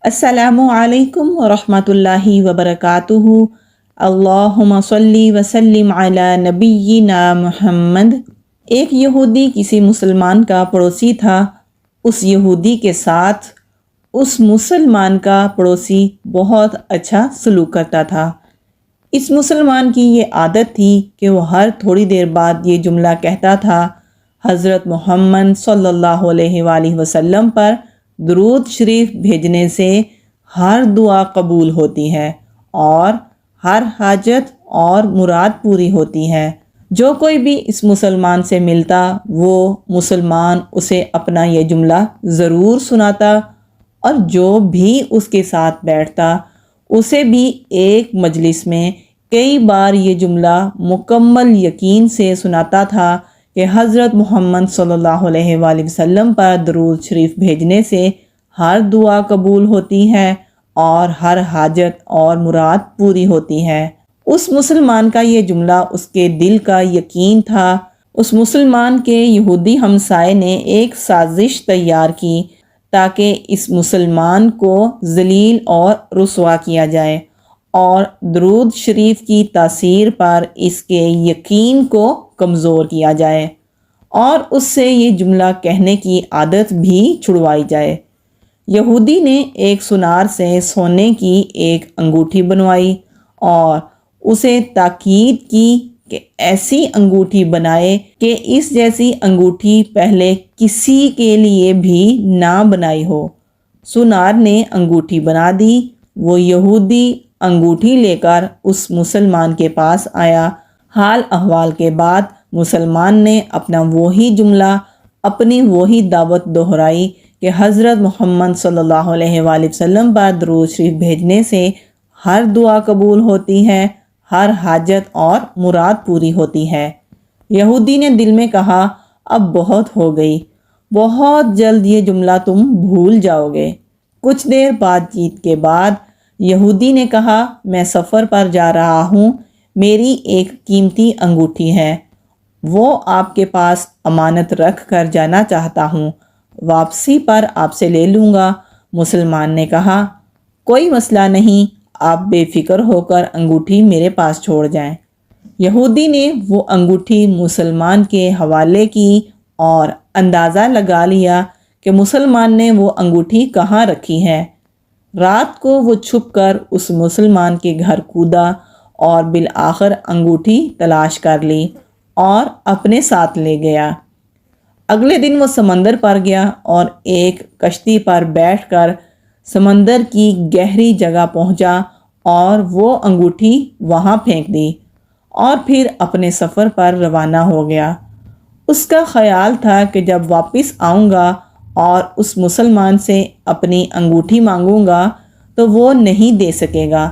السلام علیکم ورحمۃ اللہ وبرکاتہ۔ اللہم صلی وسلم علی نبینا محمد۔ ایک یہودی کسی مسلمان کا پڑوسی تھا۔ اس یہودی کے ساتھ اس مسلمان کا پڑوسی بہت اچھا سلوک کرتا تھا۔ اس مسلمان کی یہ عادت تھی کہ وہ ہر تھوڑی دیر بعد یہ جملہ کہتا تھا، حضرت محمد صلی اللہ علیہ وآلہ وسلم پر درود شریف بھیجنے سے ہر دعا قبول ہوتی ہے اور ہر حاجت اور مراد پوری ہوتی ہے۔ جو کوئی بھی اس مسلمان سے ملتا وہ مسلمان اسے اپنا یہ جملہ ضرور سناتا، اور جو بھی اس کے ساتھ بیٹھتا اسے بھی ایک مجلس میں کئی بار یہ جملہ مکمل یقین سے سناتا تھا کہ حضرت محمد صلی اللہ علیہ وآلہ وسلم پر درود شریف بھیجنے سے ہر دعا قبول ہوتی ہے اور ہر حاجت اور مراد پوری ہوتی ہے۔ اس مسلمان کا یہ جملہ اس کے دل کا یقین تھا۔ اس مسلمان کے یہودی ہمسائے نے ایک سازش تیار کی تاکہ اس مسلمان کو ذلیل اور رسوا کیا جائے اور درود شریف کی تاثیر پر اس کے یقین کو کمزور کیا جائے اور اس سے یہ جملہ کہنے کی عادت بھی چھڑوائی جائے۔ یہودی نے ایک سونار سے سونے کی ایک انگوٹھی بنوائی اور اسے تاکید کی کہ ایسی انگوٹھی بنائے کہ اس جیسی انگوٹھی پہلے کسی کے لیے بھی نہ بنائی ہو۔ سونار نے انگوٹھی بنا دی۔ وہ یہودی انگوٹھی لے کر اس مسلمان کے پاس آیا۔ حال احوال کے بعد مسلمان نے اپنا وہی جملہ، اپنی وہی دعوت دہرائی کہ حضرت محمد صلی اللہ علیہ وآلہ وسلم پر درود شریف بھیجنے سے ہر دعا قبول ہوتی ہے، ہر حاجت اور مراد پوری ہوتی ہے۔ یہودی نے دل میں کہا، اب بہت ہو گئی، بہت جلد یہ جملہ تم بھول جاؤ گے۔ کچھ دیر بات چیت کے بعد یہودی نے کہا، میں سفر پر جا رہا ہوں، میری ایک قیمتی انگوٹھی ہے، وہ آپ کے پاس امانت رکھ کر جانا چاہتا ہوں، واپسی پر آپ سے لے لوں گا۔ مسلمان نے کہا، کوئی مسئلہ نہیں، آپ بے فکر ہو کر انگوٹھی میرے پاس چھوڑ جائیں۔ یہودی نے وہ انگوٹھی مسلمان کے حوالے کی اور اندازہ لگا لیا کہ مسلمان نے وہ انگوٹھی کہاں رکھی ہے۔ رات کو وہ چھپ کر اس مسلمان کے گھر کودا اور بالآخر انگوٹھی تلاش کر لی اور اپنے ساتھ لے گیا۔ اگلے دن وہ سمندر پر گیا اور ایک کشتی پر بیٹھ کر سمندر کی گہری جگہ پہنچا اور وہ انگوٹھی وہاں پھینک دی اور پھر اپنے سفر پر روانہ ہو گیا۔ اس کا خیال تھا کہ جب واپس آؤں گا اور اس مسلمان سے اپنی انگوٹھی مانگوں گا تو وہ نہیں دے سکے گا،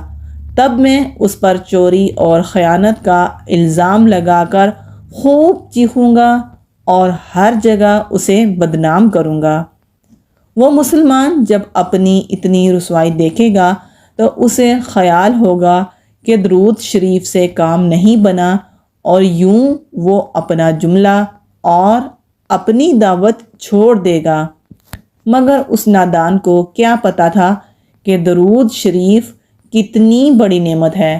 تب میں اس پر چوری اور خیانت کا الزام لگا کر خوب چیخوں گا اور ہر جگہ اسے بدنام کروں گا۔ وہ مسلمان جب اپنی اتنی رسوائی دیکھے گا تو اسے خیال ہوگا کہ درود شریف سے کام نہیں بنا اور یوں وہ اپنا جملہ اور اپنی دعوت چھوڑ دے گا۔ مگر اس نادان کو کیا پتا تھا کہ درود شریف کتنی بڑی نعمت ہے۔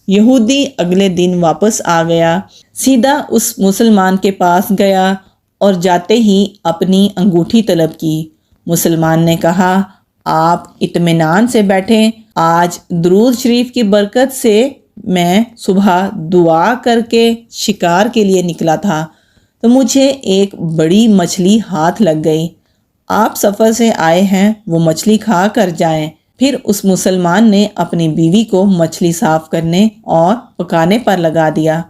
یہودی اگلے دن واپس آ گیا، سیدھا اس مسلمان کے پاس گیا اور جاتے ہی اپنی انگوٹھی طلب کی۔ مسلمان نے کہا، آپ اطمینان سے بیٹھیں، آج درود شریف کی برکت سے میں صبح دعا کر کے شکار کے لیے نکلا تھا تو مجھے ایک بڑی مچھلی ہاتھ لگ گئی۔ آپ سفر سے آئے ہیں، وہ مچھلی کھا کر جائیں۔ پھر اس مسلمان نے اپنی بیوی کو مچھلی صاف کرنے اور پکانے پر لگا دیا۔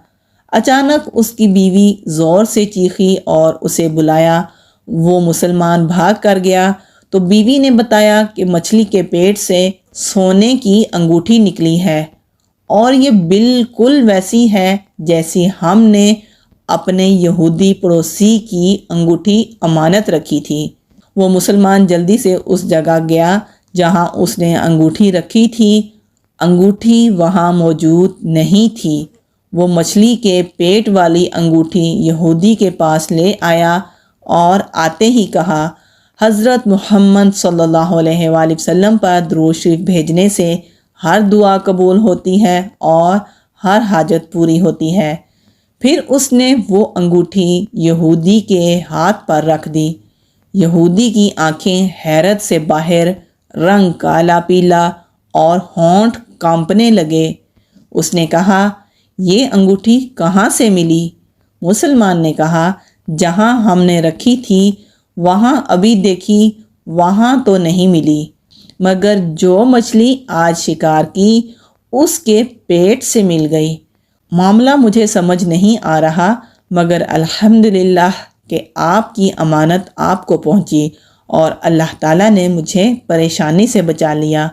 اچانک اس کی بیوی زور سے چیخی اور اسے بلایا۔ وہ مسلمان بھاگ کر گیا تو بیوی نے بتایا کہ مچھلی کے پیٹ سے سونے کی انگوٹھی نکلی ہے اور یہ بالکل ویسی ہے جیسی ہم نے اپنے یہودی پڑوسی کی انگوٹھی امانت رکھی تھی۔ وہ مسلمان جلدی سے اس جگہ گیا جہاں اس نے انگوٹھی رکھی تھی۔ انگوٹھی وہاں موجود نہیں تھی۔ وہ مچھلی کے پیٹ والی انگوٹھی یہودی کے پاس لے آیا اور آتے ہی کہا، حضرت محمد صلی اللہ علیہ وآلہ وسلم پر درود شریف بھیجنے سے ہر دعا قبول ہوتی ہے اور ہر حاجت پوری ہوتی ہے۔ پھر اس نے وہ انگوٹھی یہودی کے ہاتھ پر رکھ دی۔ یہودی کی آنکھیں حیرت سے باہر، رنگ کالا پیلا اور ہونٹ کانپنے لگے۔ اس نے کہا، یہ انگوٹھی کہاں سے ملی؟ مسلمان نے کہا، جہاں ہم نے رکھی تھی وہاں ابھی دیکھی، وہاں تو نہیں ملی، مگر جو مچھلی آج شکار کی اس کے پیٹ سے مل گئی۔ معاملہ مجھے سمجھ نہیں آ رہا، مگر الحمدللہ کہ آپ کی امانت آپ کو پہنچی اور اللہ تعالیٰ نے مجھے پریشانی سے بچا لیا۔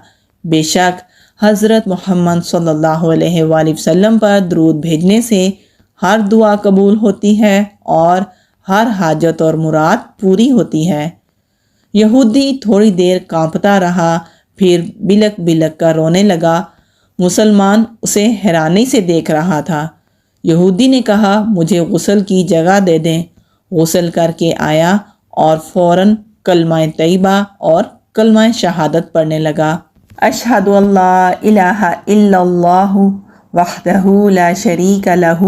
بے شک حضرت محمد صلی اللہ علیہ وآلہ وسلم پر درود بھیجنے سے ہر دعا قبول ہوتی ہے اور ہر حاجت اور مراد پوری ہوتی ہے۔ یہودی تھوڑی دیر کانپتا رہا، پھر بلک بلک کر رونے لگا۔ مسلمان اسے حیرانی سے دیکھ رہا تھا۔ یہودی نے کہا، مجھے غسل کی جگہ دے دیں۔ غسل کر کے آیا اور فوراً کلمہ طیبہ اور کلمہ شہادت پڑھنے لگا۔ اشہد ان لا الہ الا اللہ وحدہ لا شریک لہ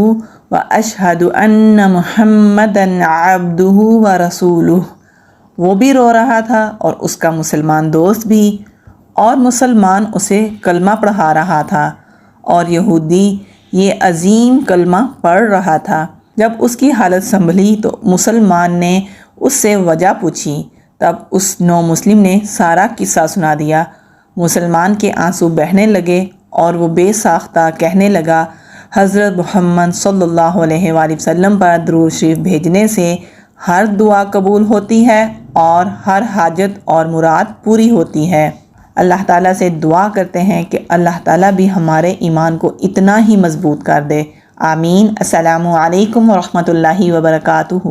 واشہد ان محمدا عبدہ ورسولہ۔ وہ بھی رو رہا تھا اور اس کا مسلمان دوست بھی، اور مسلمان اسے کلمہ پڑھا رہا تھا اور یہودی یہ عظیم کلمہ پڑھ رہا تھا۔ جب اس کی حالت سنبھلی تو مسلمان نے اس سے وجہ پوچھی، تب اس نو مسلم نے سارا قصہ سنا دیا۔ مسلمان کے آنسو بہنے لگے اور وہ بے ساختہ کہنے لگا، حضرت محمد صلی اللہ علیہ وآلہ وسلم پر درود شریف بھیجنے سے ہر دعا قبول ہوتی ہے اور ہر حاجت اور مراد پوری ہوتی ہے۔ اللہ تعالیٰ سے دعا کرتے ہیں کہ اللہ تعالیٰ بھی ہمارے ایمان کو اتنا ہی مضبوط کر دے۔ آمین۔ السلام علیکم ورحمۃ اللہ وبرکاتہ۔